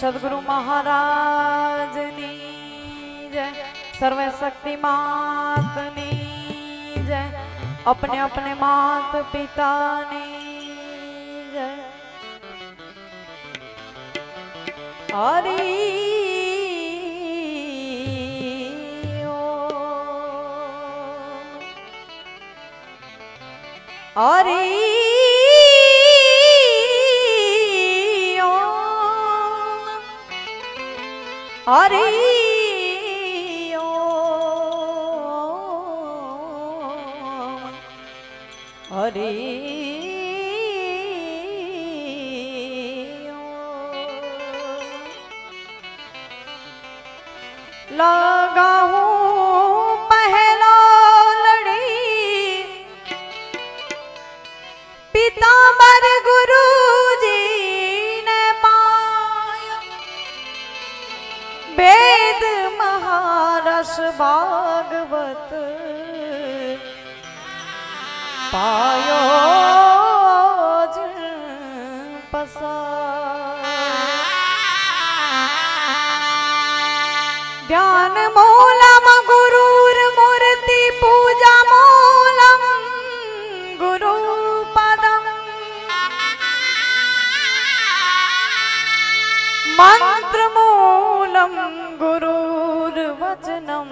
सद्गुरु महाराज नी जय, सर्व शक्ति मात नी जय, अपने अपने मात पिता नी जय। हरि हरि हरि हरि लगा हूँ पहला लड़ी पीताम्बर गुरु जी ने पाया, वेद महारस भागवत पायो ध्यान मूलम गुरुर मूर्ति पूजा मूलम गुरु पदम मंत्र मूलम गुरुर वचनम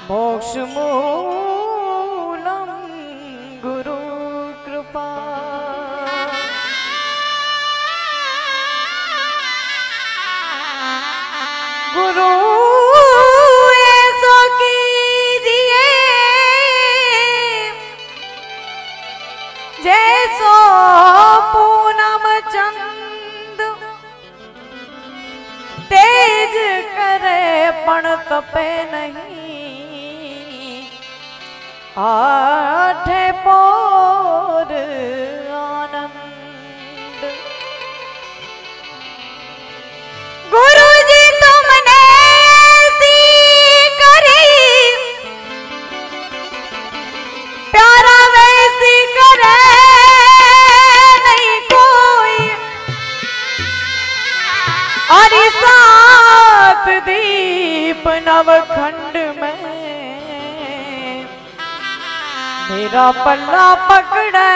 मोक्ष मूलम गुरु कृपा। गुरु ऐसो कीजिए जैसो पूनम चंद, तेज करे पण तपे नहीं, आठे पोर आनंद। गुरु जी तुमने सी करी, प्यारा वैसी करे नहीं कोई, और सात दीप नवखंड में मेरा पल्ला पकड़े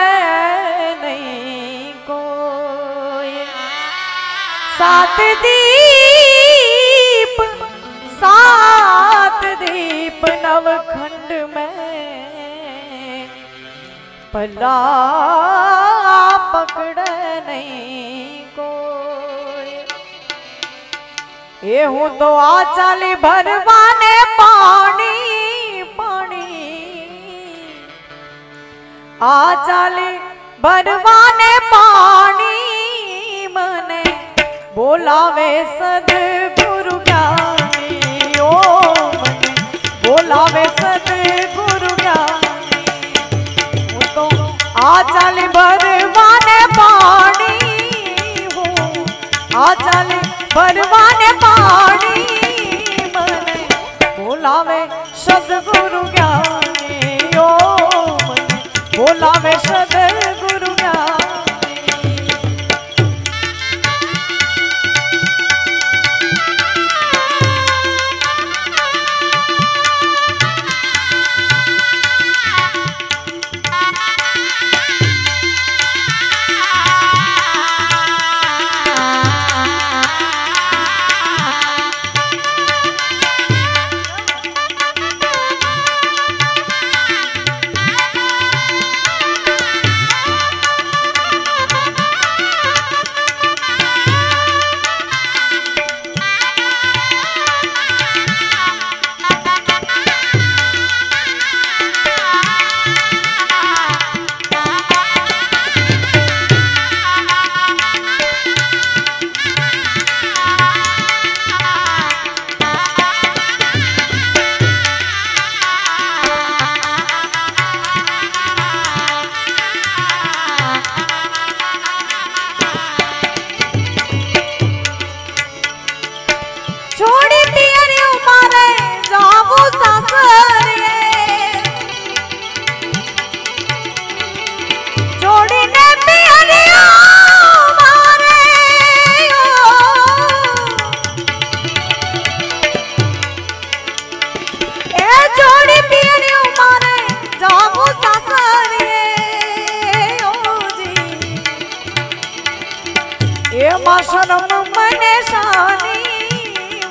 नहीं कोई। सात दीप नवखंड में पल्ला पकड़े नहीं कोई। ये हूँ तो आ चाली भरवाने पानी आ चाली भरवाने पानी, मने बोलावे सद्गुरु ज्ञानी, ओ मने बोलावे सद्गुरु ज्ञानी। वो तो आ चाली भरवाने पानी हूँ, आ चाली भरवाने पानी, मने बोलावे सद्गुरु ज्ञानी, ओ बोलावे सद्गुरु ज्ञानी। એમાં શરમ મને શાની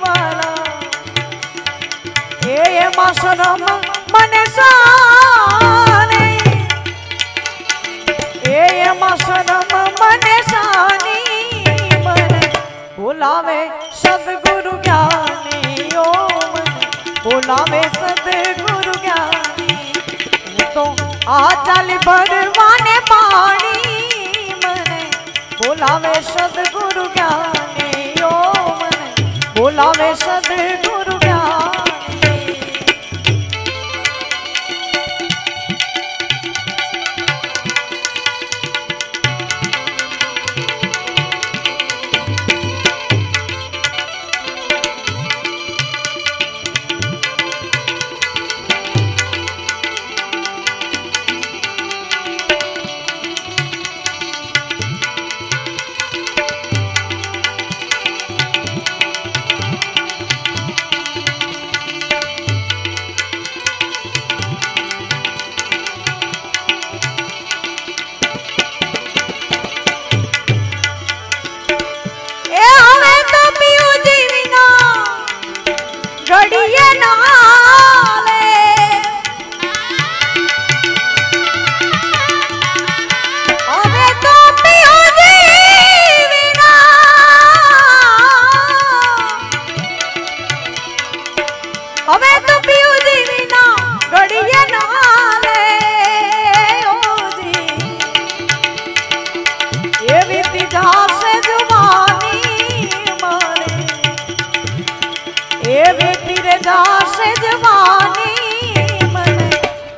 વાલા એમાં શરમ મને શાની એમાં શરમ મને શાની મને બોલાવે સદગુરુ જ્ઞાની ઓ મને બોલાવે સદગુરુ જ્ઞાની હું તો આ ચાલી ભરવાને પાણી મને બોલાવે સદગુરુ જ્ઞાની ઓ મને બોલાવે સદગુરુ જ્ઞાની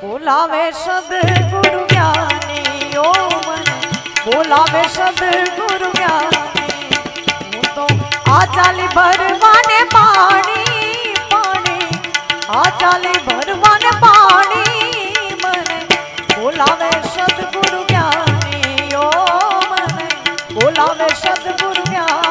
बोलावे सदगुरु ज्ञानी ओ मन बोलावे सदगुरु ज्ञानी हूँ तो आ चाली भरवाने पानी पानी आ चाली भरवाने पानी मन बोलावे सदगुरु ज्ञानी ओ मन बोलावे सदगुरु ज्ञानी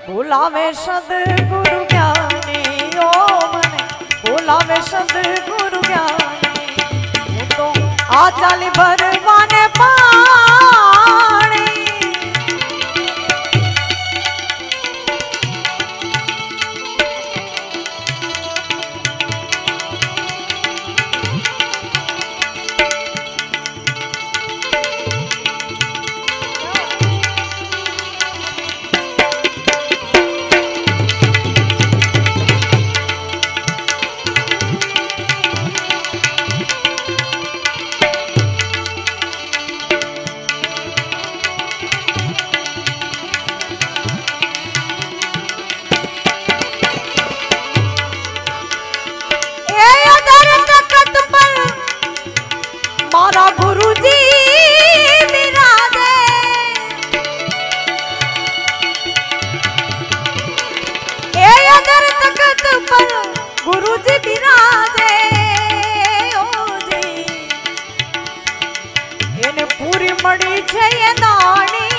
बोलावे सदगुरु ज्ञानी ओ मने बोलावे सदगुरु ज्ञानी हूँ तो आ चाली भरवाने पानी गुरुजी बिराजे ओ जी एने पूरी मड़ी छे ये दाणी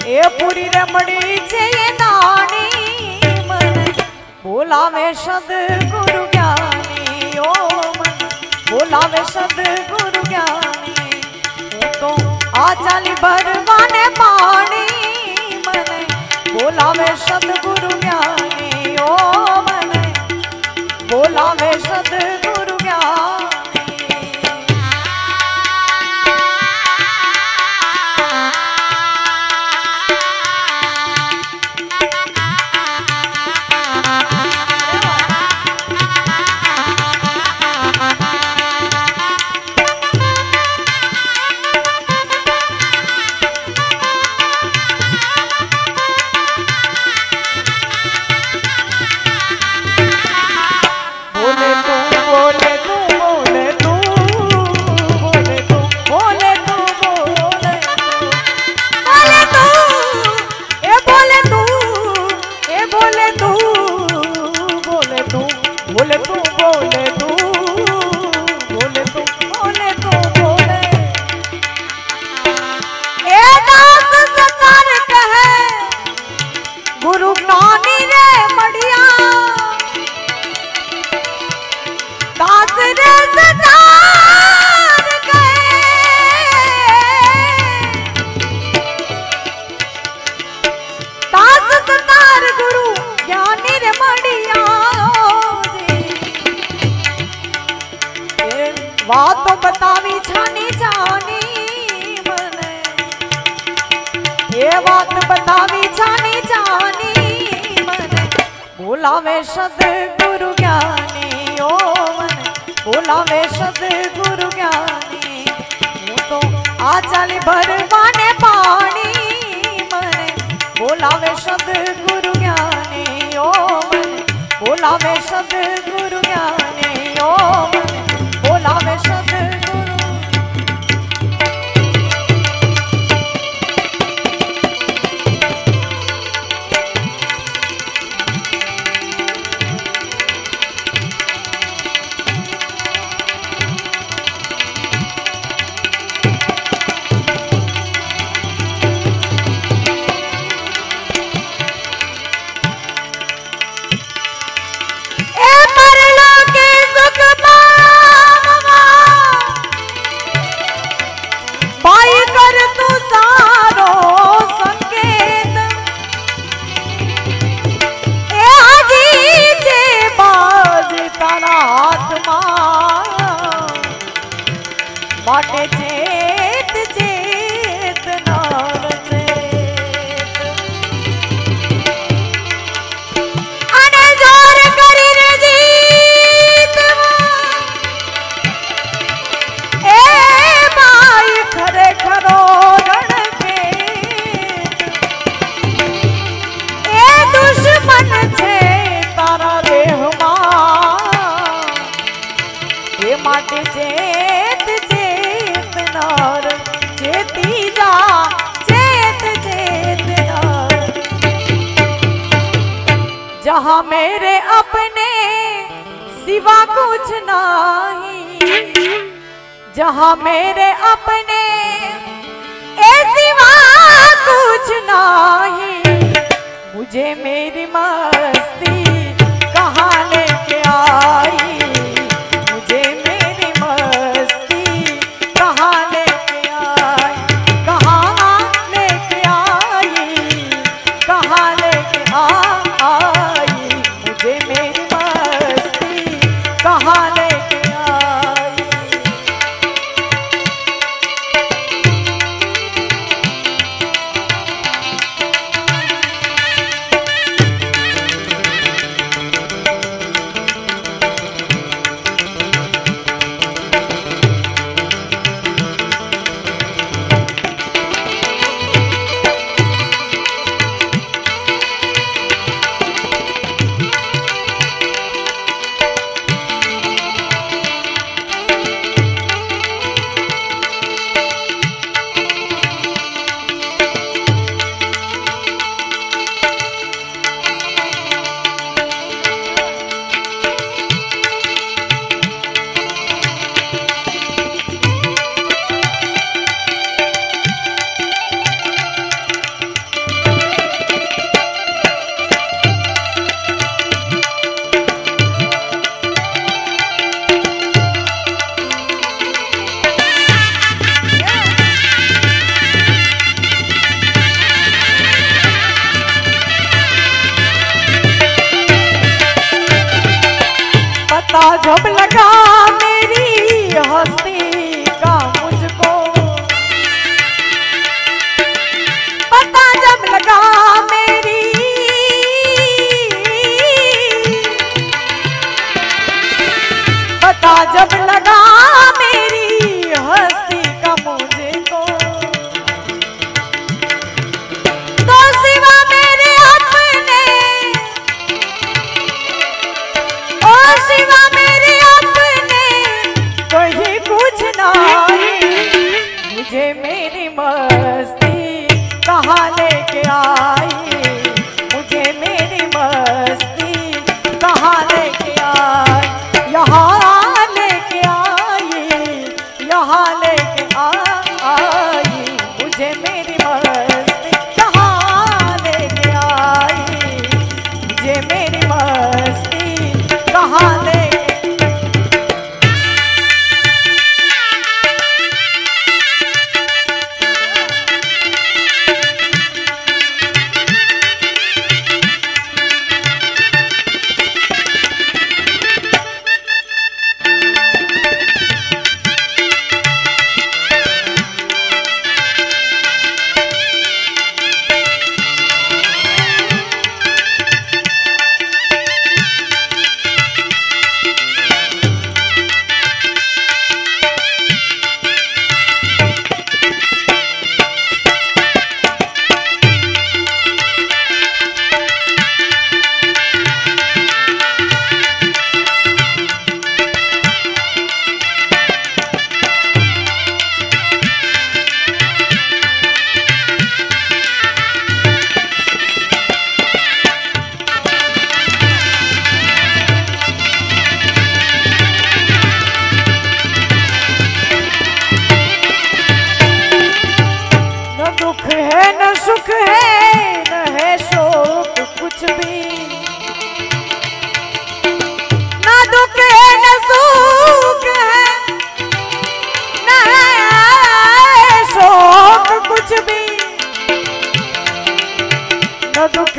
ए पूरी रे मड़ी छे ये दाणी मन बोलावे सदगुरु ज्ञानी ओ मन बोलावे सदगुरु ज्ञानी हूँ तो आ चाली भरवाने पानी मन बोलावे सदगुरु ज्ञानी ओ मने बोलावे सदगुरु ज्ञानी। गुरु ज्ञानी रे मड़िया दास रे सतार दास सतार गुरु ज्ञानी रे मड़िया बात तो बतावी छानी जानी मने ये बात बतावी छानी जानी मने बोलावे सदगुरु ज्ञानी ओ मने बोलावे सदगुरु ज्ञानी। हूँ तो आ चाली भरवाने पानी मने बोलावे सदगुरु ज्ञानी ओ मने बोलावे सदगुरु ज्ञानी ओ मने बोलावे सदगुरु। बाटे चेत चेत नार चेत अने जोर करी रे जीत ए बाई खरे खरो रण के ए दुश्मन छे तारा देहमा ए माटे चेत नार चेती जा चेत चेत नार। जहाँ मेरे अपने सिवा कुछ नहीं जहाँ मेरे अपने ए सिवा कुछ नहीं मुझे मेरी मस्ती कहाँ लेके आई मुझे मेरी मस्ती कहाँ लेके आई कहाँ लेके आई कहाँ लेके आई मुझे मेरी मस्ती कहाँ लेके आई।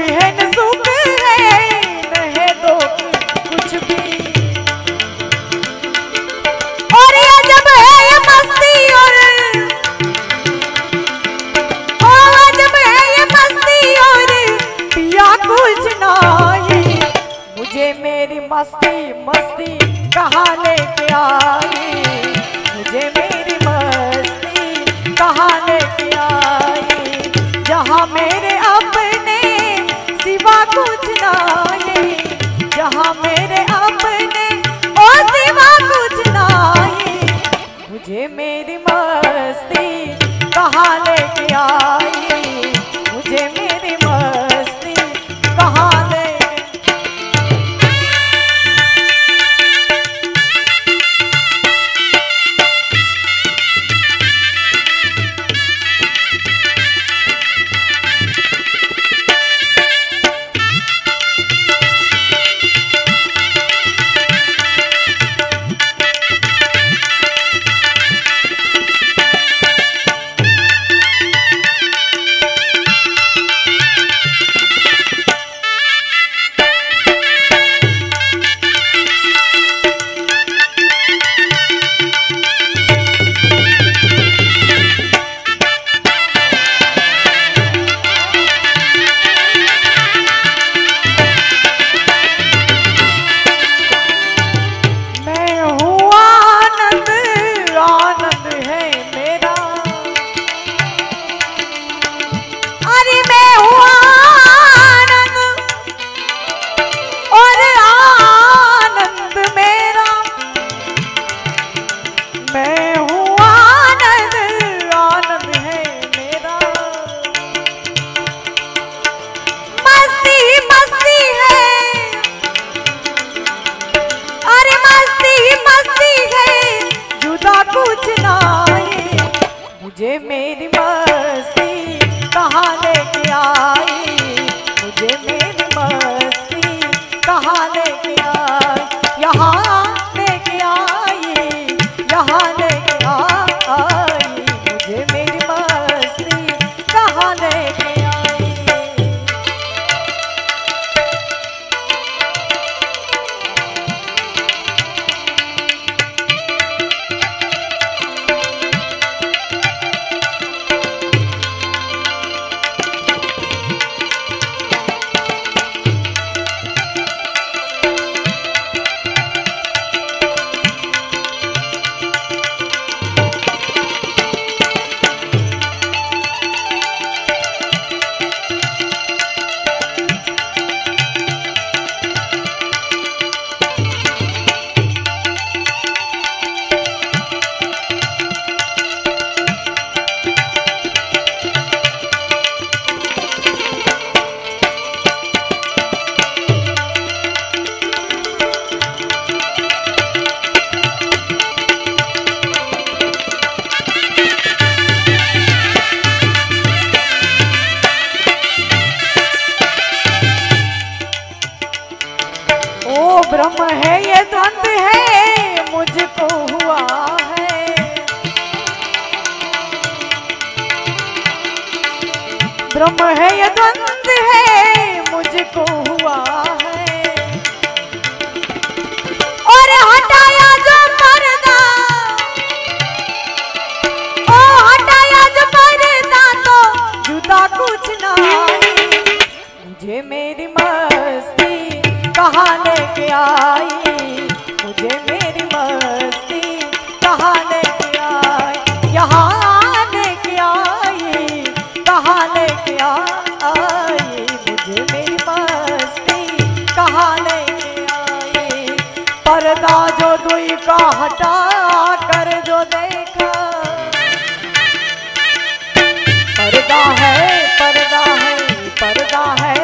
है न सुख है न है दुख कुछ भी। और ये जब है ये मस्ती और जब है ये मस्ती और पिया कुछ नहीं। मुझे मेरी मस्ती मस्ती कहाँ लेके आई, मुझे मेरी मस्ती कहाँ लेके आई। जहाँ मेरे अपने सिवा कुछ नहीं, जहाँ मेरे अपने ओ सिवा कुछ नहीं। मुझे मेरी मस्ती कहाँ लेके आई, मुझे मेरी मस्ती कहाँ ले। मुझे मेरी मस्ती कहाँ लेके आई, मुझे मेरी मस्ती कहाँ लेके आई। यहाँ लेके आई, यहाँ लेके आई, मुझे मेरी मस्ती कहाँ लेके आई। ब्रह्म है ये द्वंद है मुझको हुआ है, ब्रह्म है ये द्वंद है मुझको हुआ है। और हटाया जो पर्दा, ओ हटाया जो पर्दा तो जुदा कुछ नहीं। मुझे मेरी मस्ती कहाँ लेके आई, मुझे मेरी मस्ती कहाँ लेके आई। यहाँ लेके आई, कहाँ लेके आई, मुझे मेरी मस्ती कहाँ लेके आई। पर्दा जो दुई का हटा कर जो देखा, पर्दा है पर्दा है पर्दा है।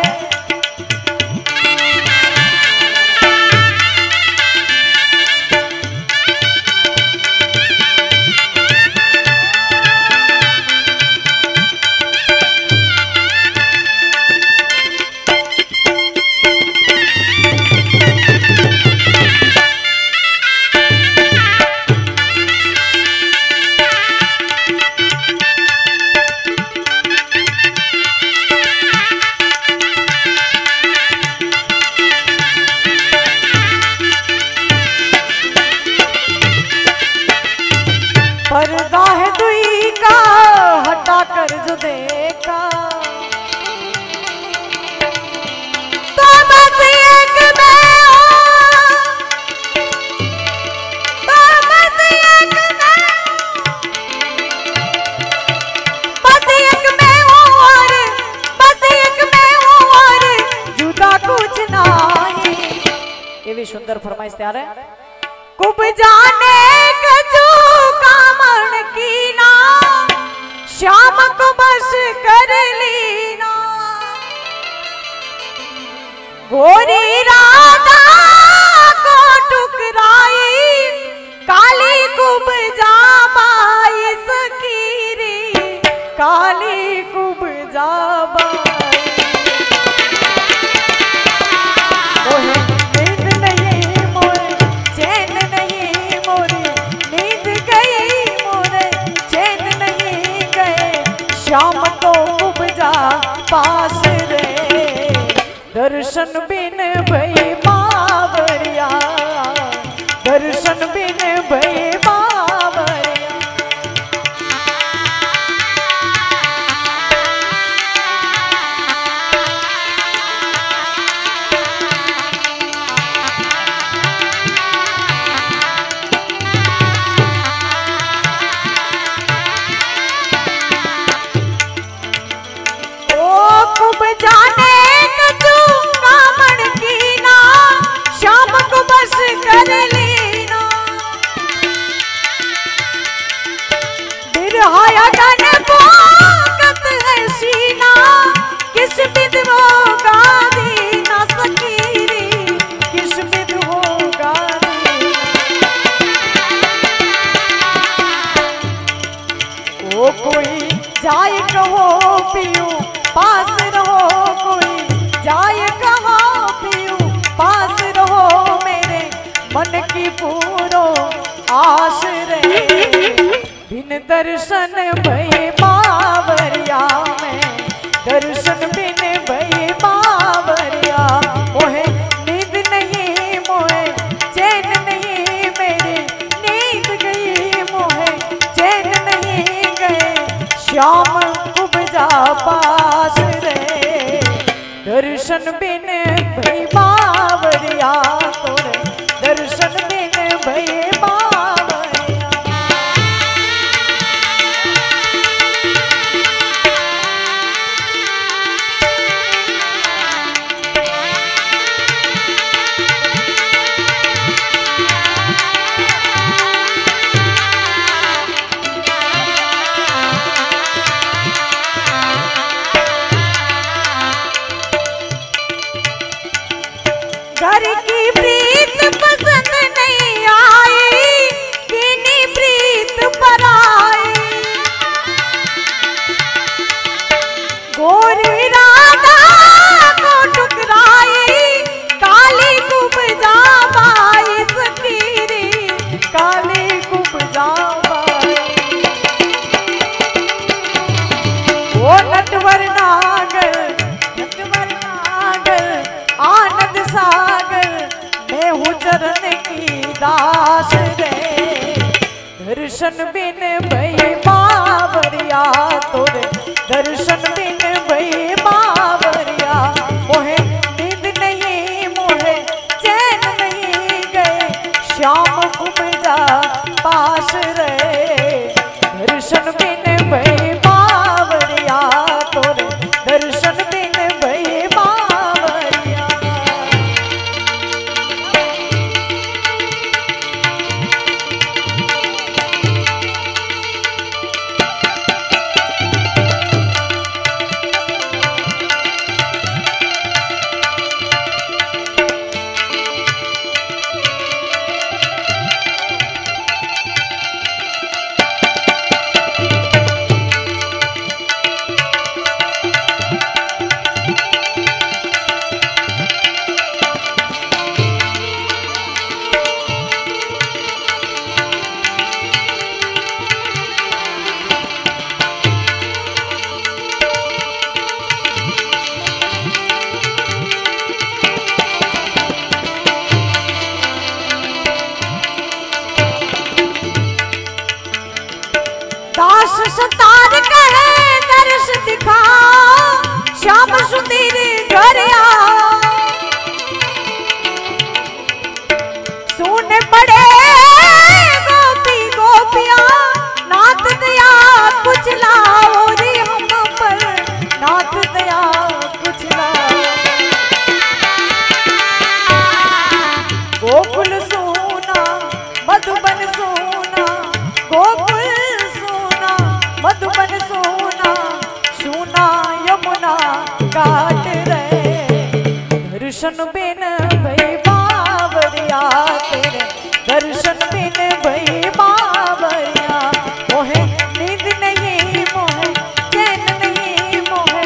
केवी सुंदर फरमाइश तैयार है। कुब जाने कजू कामण की ना श्याम को बस कर लीना गोरी राधा को टुकराई काली कुब जाबाई सकीरी काली कुब जाबाई नींद नहीं मोरे चैन नहीं मोरे नींद गई मोरे चैन नहीं गए शाम को कुब जा पास रे दर्शन बिन भई बावरिया दर्शन बिन भई बावरिया ओ कुब जाने कर लेना बिरहाया गन बोकत है सीना किस बिद होगा दीना सकीरी किस बिद होगा ओ कोई जाए कहो पियो पास रहो कोई जाए कहो पियो पास रहो मन की पूरो आश रे बिन दर्शन भई बावरिया में दर्शन बिन भई बावरिया मोहे नींद नहीं मोहे चैन नहीं मेरी नींद गई मोहे चैन नहीं गए श्याम कुब जा पास रे दर्शन बिन भई बावरिया तोरे दर्शन बिन भई बावरिया घर की प्रीत पसंद नहीं आई कीनी प्रीत पर आई गोरी राधा को टुकराई काली कुब जाबाई सकीरी काली कुब जाबाई वो नटवर नागर आनंद सागर मैं हूँ चरण की दास रे दर्शन बिन भई बावरिया तोरे दर्शन बिन भई बावरिया मोहे नींद नहीं मोहे चैन नहीं गए श्याम कुब जा पास रे दर्शन बिन भई बावरिया तोरे दर्शन बिन भई बावरिया दर्शन बिन भई बावरिया तेरे दर्शन बिन भई बावरिया मोहे नींद नहीं मोहे चैन नहीं मोहे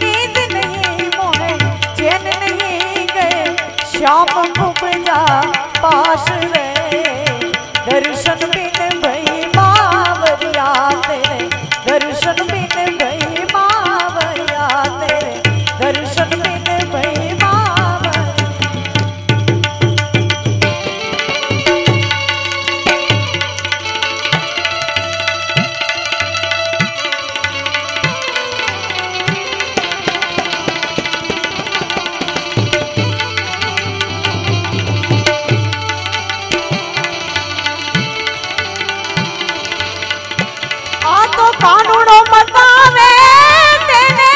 नींद नहीं मोहे चैन नहीं गए श्याम कुबजा पास रे दर्शन बिन भई बावरिया तेरे दर्शन बिन भई बावरिया तेरे दर्शन बिन भई बावरिया कानूनो बतावे तेने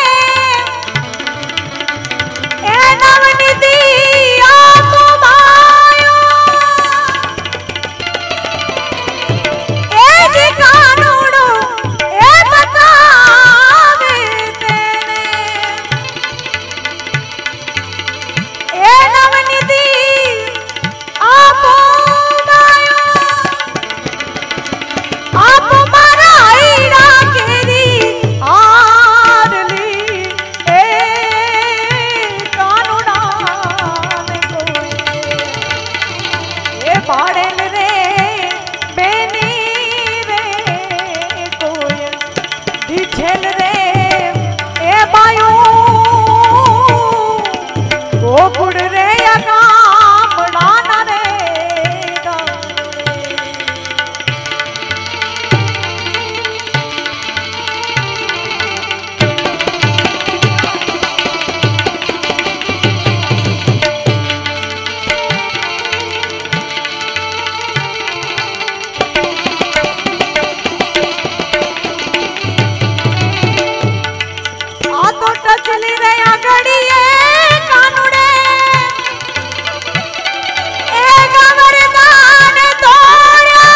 ए नवनिधि आपो मायो ए जी कानूनो ए बतावे तेने ए नवनिधि आपो मायो आपो मारा आईरा पाड़न रे बेनी रे कोयल दिछल रे ए बायो गोकुड़ रे अगाम डाना रे चली रहा घड़िए कानूड़े ए गवरदान तोड़ा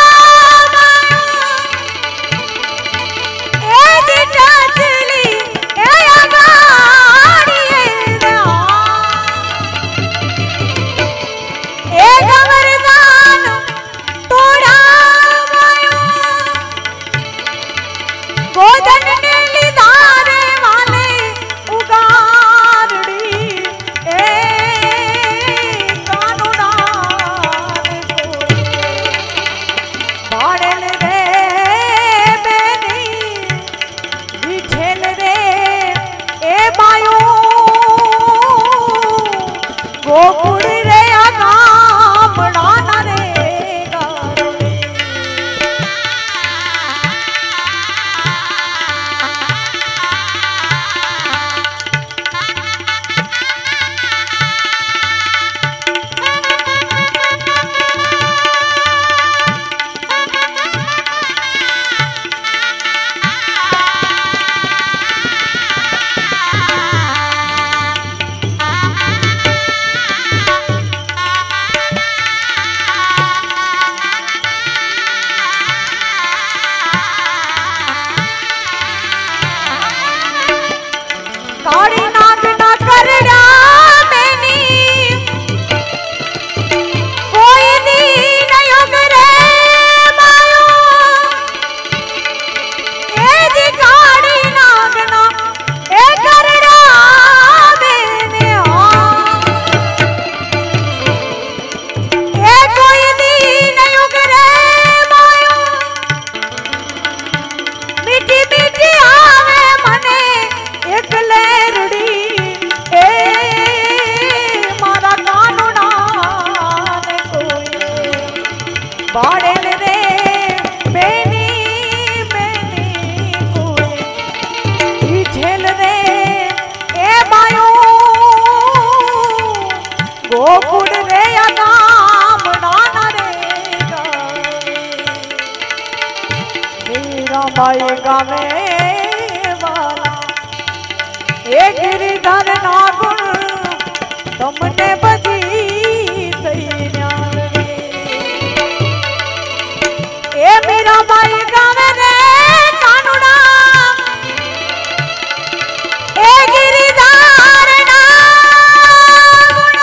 ए जिटा चली ए गाड़िए ए गवरदान तोड़ा गोदन नीली धारे वाले उगारड़ी ए कानूना बाड़न रे बेनी बिछेल रे ए बायो गोकुड़ रे आगाम डाना रे काड़ी नाग ना करड़ा मैनी कोई दी नयोग रे मायो ए जी काड़ी नाग ना ए करड़ा मैंने ए कोई दी नयोग रे मायो मीठी मीठी आवे मने एक लेरड़ी ए मारा कानूना ने कोई बाड़न रे बेनी बेनी कोई झेल रे ए बायो गोकुड़ रे अगाम डाना रे मेरा भाई गावे वाला ए गिरिधर नागुण तुमने बजी सही न्याल रे ए मेरा भाई गावे रे कानूना ए गिरिधर नागुण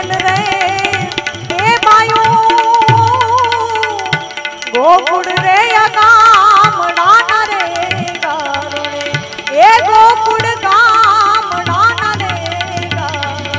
भजन रे ए मायो गोकुड़ रे गाम डाना रे गारो रे ए गोकुड़ गाम डाना रे गारो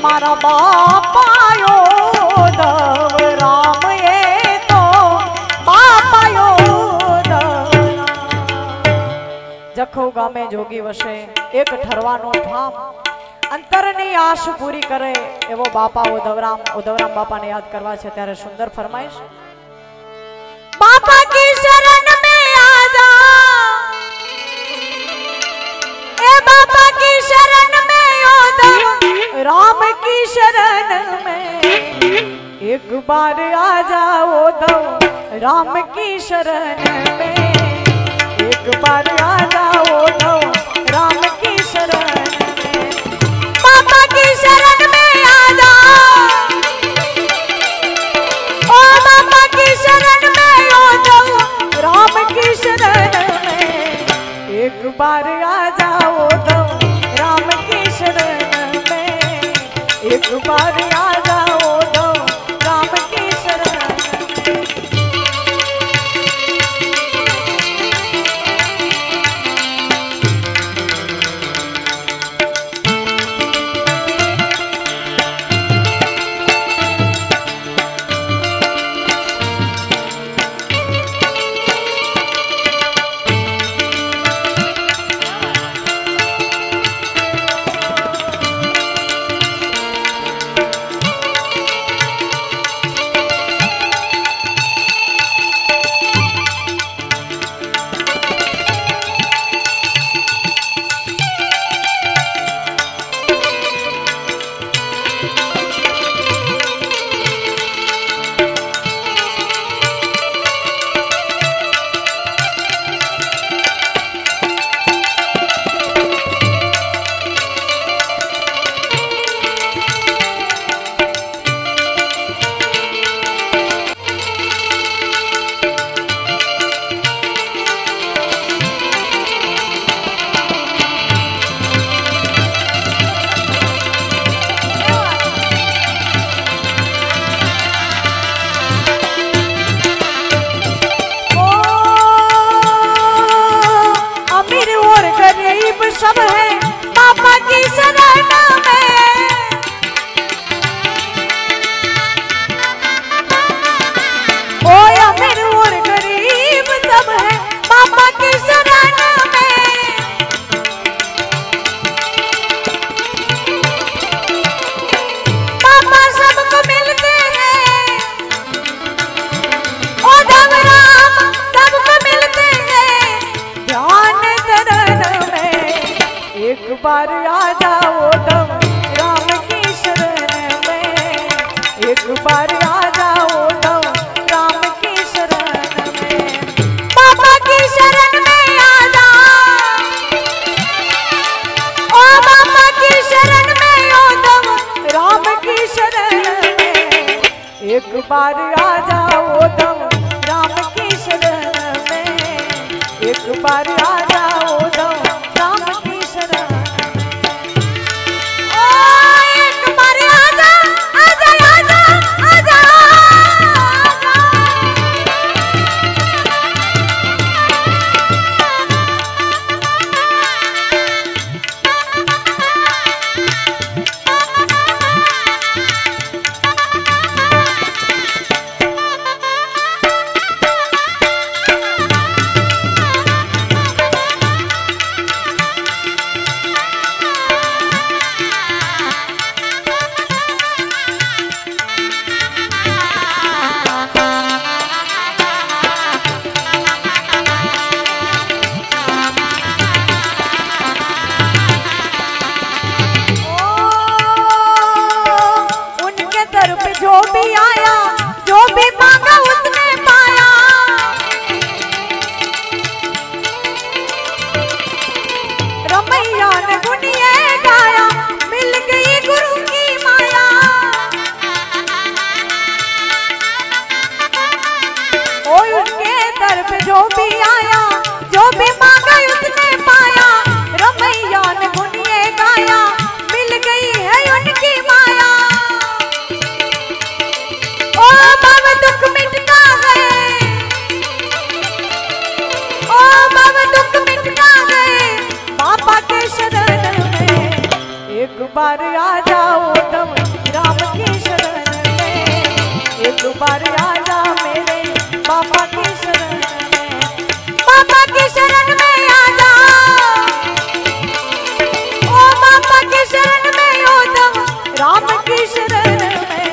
मारा बापायो दव राम ये तो बापायो दव जखो गामे जोगी वसे एक ठरवानो ठाम अंतरनी आश पूरी करे एवो बापा उदवराम बापा ने याद करवा छे त्यारे सुंदर फरमाइश बापा की शरण में आ जा ए बापा की शरण में राम की शरण में एक बार आ जाओ दो राम की शरण में एक बार आ जाओ दो राम की शरण में पापा की शरण में आ जाओ ओ पापा की शरण में आ जाओ राम की शरण में एक बार आ जाओ दो राम की शरण एक बार आ जाओ दो राम की शरण सब है पापा की शरण में ओ अमीर और गरीब सब है पापा की शरण में पापा सबको मिलते हैं ओ धवराम सबको मिलते हैं ध्यान धरण एक बार आ जाओ दम राम की शरण में एक बार आ जाओ दम राम की शरण में पापा की शरण में आ जाओ ओ पापा की शरण में ओ दम राम की शरण में एक बार आ जाओ दम राम की शरण में एक बार आ जाओ दम राम की शरण बार आजा मेरे बाबा की शरण में, बाबा की शरण में आजा, ओ बाबा की शरण में उद्धव राम की शरण में,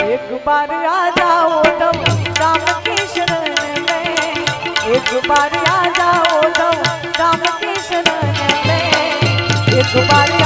एक बार आजा उद्धव राम की शरण में, एक बार आजा उद्धव राम की शरण में, एक बार